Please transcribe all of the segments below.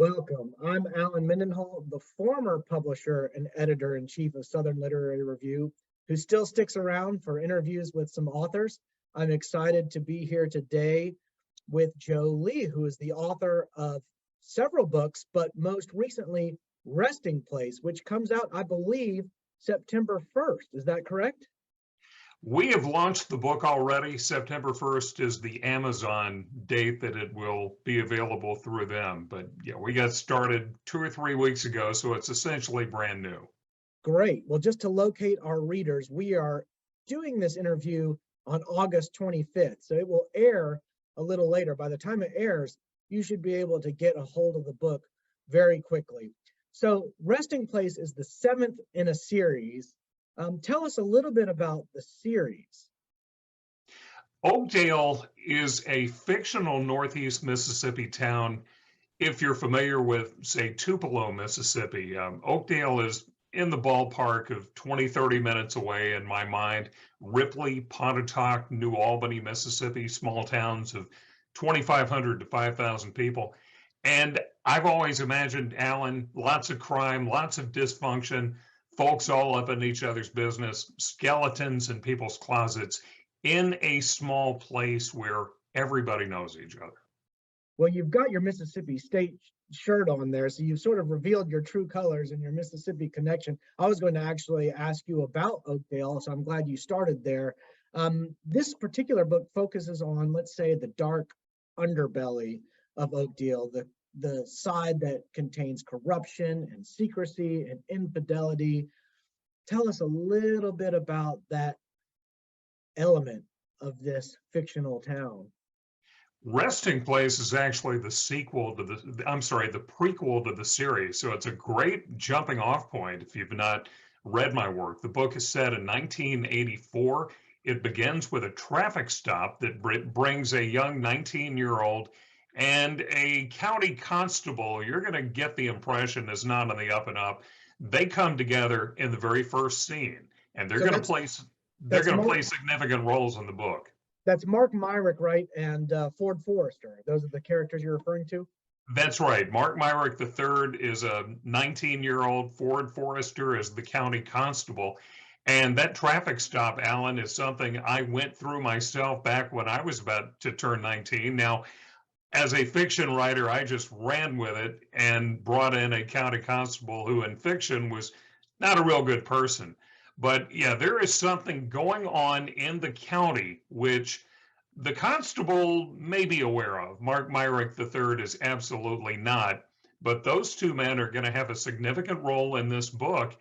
Welcome. I'm Alan Mendenhall, the former publisher and editor-in-chief of Southern Literary Review, who still sticks around for interviews with some authors. I'm excited to be here today with Joe Lee, who is the author of several books, but most recently, Resting Place, which comes out, I believe, September 1st. Is that correct? We have launched the book already. September 1st is the Amazon date that it will be available through them. But yeah, we got started 2 or 3 weeks ago, so it's essentially brand new. Great. Well, just to locate our readers, we are doing this interview on August 25th, so it will air a little later. By the time it airs, you should be able to get a hold of the book very quickly. So Resting Place is the 7th in a series. Tell us a little bit about the series. Oakdale is a fictional Northeast Mississippi town. If you're familiar with, say, Tupelo, Mississippi, Oakdale is in the ballpark of 20, 30 minutes away in my mind. Ripley, Pontotoc, New Albany, Mississippi, small towns of 2,500 to 5,000 people. And I've always imagined, Alan, lots of crime, lots of dysfunction, folks all up in each other's business, skeletons in people's closets in a small place where everybody knows each other. Well, you've got your Mississippi State shirt on there, so you've sort of revealed your true colors and your Mississippi connection. I was going to actually ask you about Oakdale, so I'm glad you started there. This particular book focuses on, let's say, the dark underbelly of Oakdale, the side that contains corruption and secrecy and infidelity. Tell us a little bit about that element of this fictional town. Resting Place is actually the sequel to the prequel to the series. So it's a great jumping off point if you've not read my work. The book is set in 1984. It begins with a traffic stop that brings a young 19-year-old and a county constable. You're going to get the impression is not on the up and up. They come together in the very first scene, and they're going to play significant roles in the book. That's Mark Myrick, right? And Ford Forrester. Those are the characters you're referring to? That's right. Mark Myrick III is a 19-year-old. Ford Forrester is the county constable. And that traffic stop, Alan, is something I went through myself back when I was about to turn 19. Now, as a fiction writer, I just ran with it and brought in a county constable who in fiction was not a real good person. But yeah, there is something going on in the county which the constable may be aware of. Mark Myrick III is absolutely not. But those two men are going to have a significant role in this book.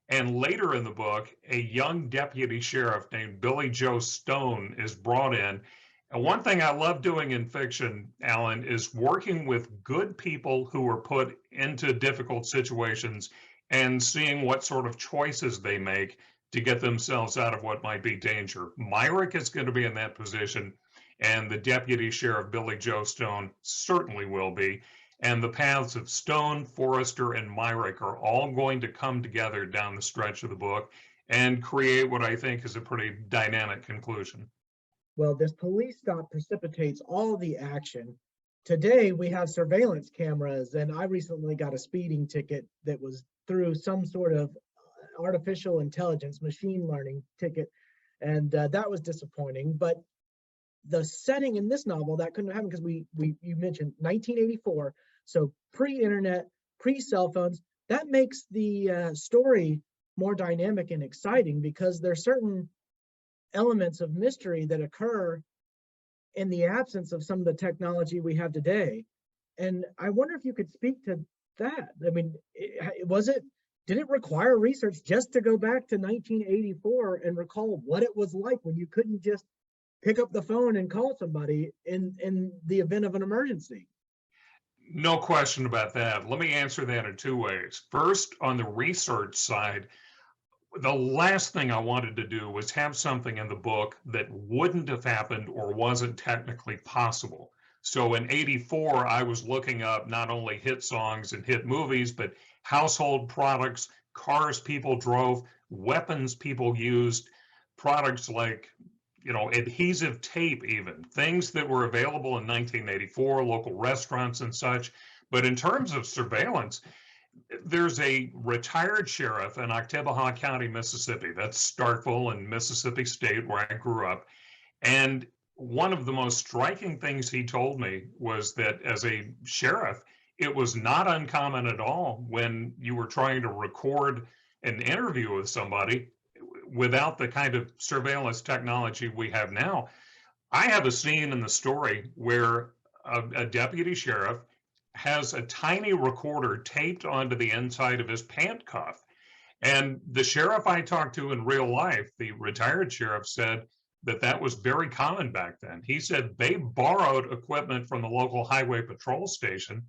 And later in the book, a young deputy sheriff named Billy Joe Stone is brought in. And one thing I love doing in fiction, Alan, is working with good people who are put into difficult situations and seeing what sort of choices they make to get themselves out of what might be danger. Myrick is going to be in that position, and the deputy sheriff, Billy Joe Stone, certainly will be. And the paths of Stone, Forrester, and Myrick are all going to come together down the stretch of the book and create what I think is a pretty dynamic conclusion. Well, this police stop precipitates all the action. Today, we have surveillance cameras, and I recently got a speeding ticket that was through some sort of artificial intelligence, machine learning ticket, and that was disappointing. But the setting in this novel, that couldn't happen because you mentioned 1984, so pre-internet, pre-cell phones. That makes the story more dynamic and exciting because there's certain elements of mystery that occur in the absence of some of the technology we have today. And I wonder if you could speak to that. I mean, did it require research just to go back to 1984 and recall what it was like when you couldn't just pick up the phone and call somebody in the event of an emergency? No question about that. Let me answer that in two ways. First, on the research side, the last thing I wanted to do was have something in the book that wouldn't have happened or wasn't technically possible. So in '84, I was looking up not only hit songs and hit movies, but household products, cars people drove, weapons people used, products like, adhesive tape, even things that were available in 1984, local restaurants and such, But in terms of surveillance, there's a retired sheriff in Oktibbeha County, Mississippi. That's Starkville in Mississippi State, where I grew up. And one of the most striking things he told me was that as a sheriff, it was not uncommon at all when you were trying to record an interview with somebody without the kind of surveillance technology we have now. I have a scene in the story where a deputy sheriff has a tiny recorder taped onto the inside of his pant cuff. And the sheriff I talked to in real life, the retired sheriff, said that that was very common back then. He said they borrowed equipment from the local highway patrol station.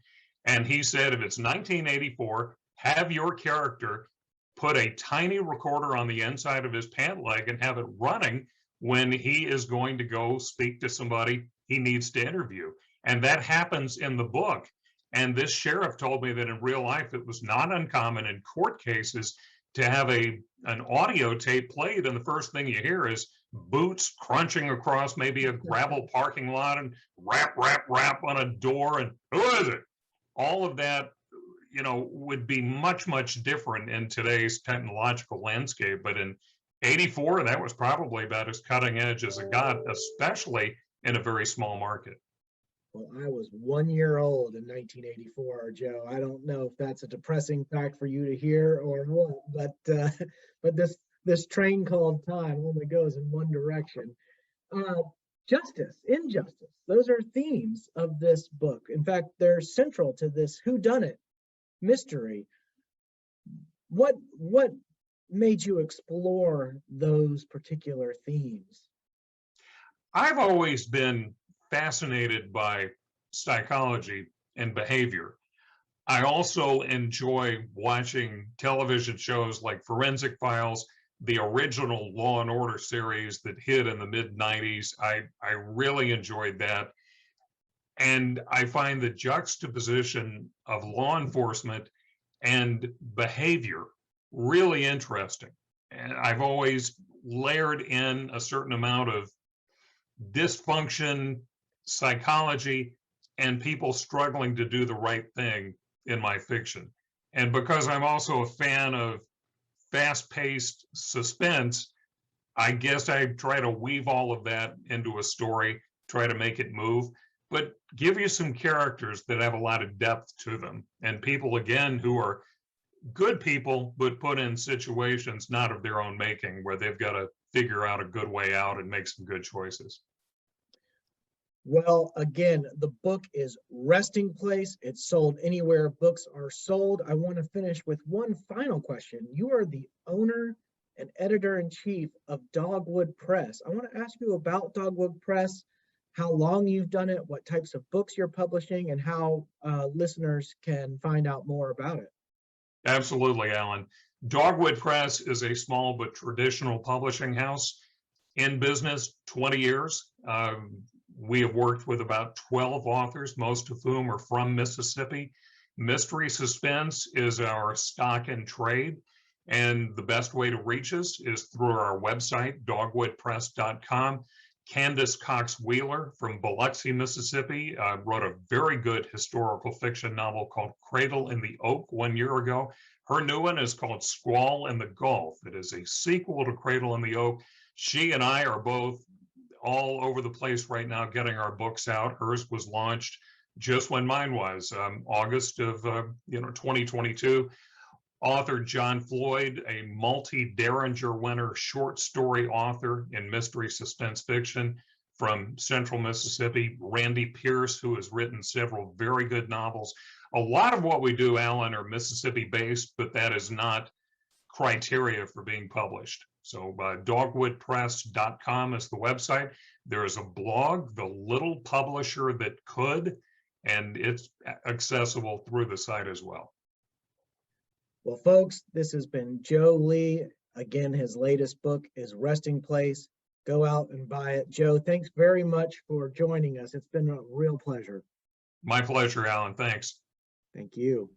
And he said, if it's 1984, have your character put a tiny recorder on the inside of his pant leg and have it running when he is going to go speak to somebody he needs to interview. And that happens in the book. And this sheriff told me that in real life, it was not uncommon in court cases to have an audio tape played, and the first thing you hear is boots crunching across maybe a gravel parking lot and rap, rap, rap on a door, and who is it? All of that, would be much, much different in today's technological landscape. But in 84, that was probably about as cutting edge as it got, especially in a very small market. Well, I was 1 year old in 1984, Joe. I don't know if that's a depressing fact for you to hear or what, but this train called time only goes in one direction. Justice, injustice, those are themes of this book. In fact, they're central to this whodunit mystery. What made you explore those particular themes? I've always been fascinated by psychology and behavior. I also enjoy watching television shows like Forensic Files, the original Law and Order series that hit in the mid-90s. I really enjoyed that. And I find the juxtaposition of law enforcement and behavior really interesting. And I've always layered in a certain amount of dysfunction, psychology, and people struggling to do the right thing in my fiction. And because I'm also a fan of fast-paced suspense, I guess I try to weave all of that into a story, try to make it move, but give you some characters that have a lot of depth to them, and people, again, who are good people, but put in situations not of their own making, where they've got to figure out a good way out and make some good choices. Well, again, the book is Resting Place. It's sold anywhere books are sold. I want to finish with one final question. You are the owner and editor-in-chief of Dogwood Press. I want to ask you about Dogwood Press, how long you've done it, what types of books you're publishing, and how listeners can find out more about it. Absolutely, Alan. Dogwood Press is a small but traditional publishing house in business 20 years. We have worked with about 12 authors, most of whom are from Mississippi. Mystery Suspense is our stock and trade, and the best way to reach us is through our website, dogwoodpress.com. Candace Cox Wheeler from Biloxi, Mississippi, wrote a very good historical fiction novel called Cradle in the Oak 1 year ago. Her new one is called Squall in the Gulf. It is a sequel to Cradle in the Oak. She and I are both all over the place right now getting our books out. Hers was launched just when mine was, August of 2022. Author John Floyd, a multi-Derringer winner short story author in mystery suspense fiction from Central Mississippi. Randy Pierce, who has written several very good novels. A lot of what we do, Alan, are Mississippi-based, but that is not criteria for being published. So dogwoodpress.com is the website. There is a blog, The Little Publisher That Could, and it's accessible through the site as well. Well, folks, this has been Joe Lee. Again, his latest book is Resting Place. Go out and buy it. Joe, thanks very much for joining us. It's been a real pleasure. My pleasure, Alan. Thanks. Thank you.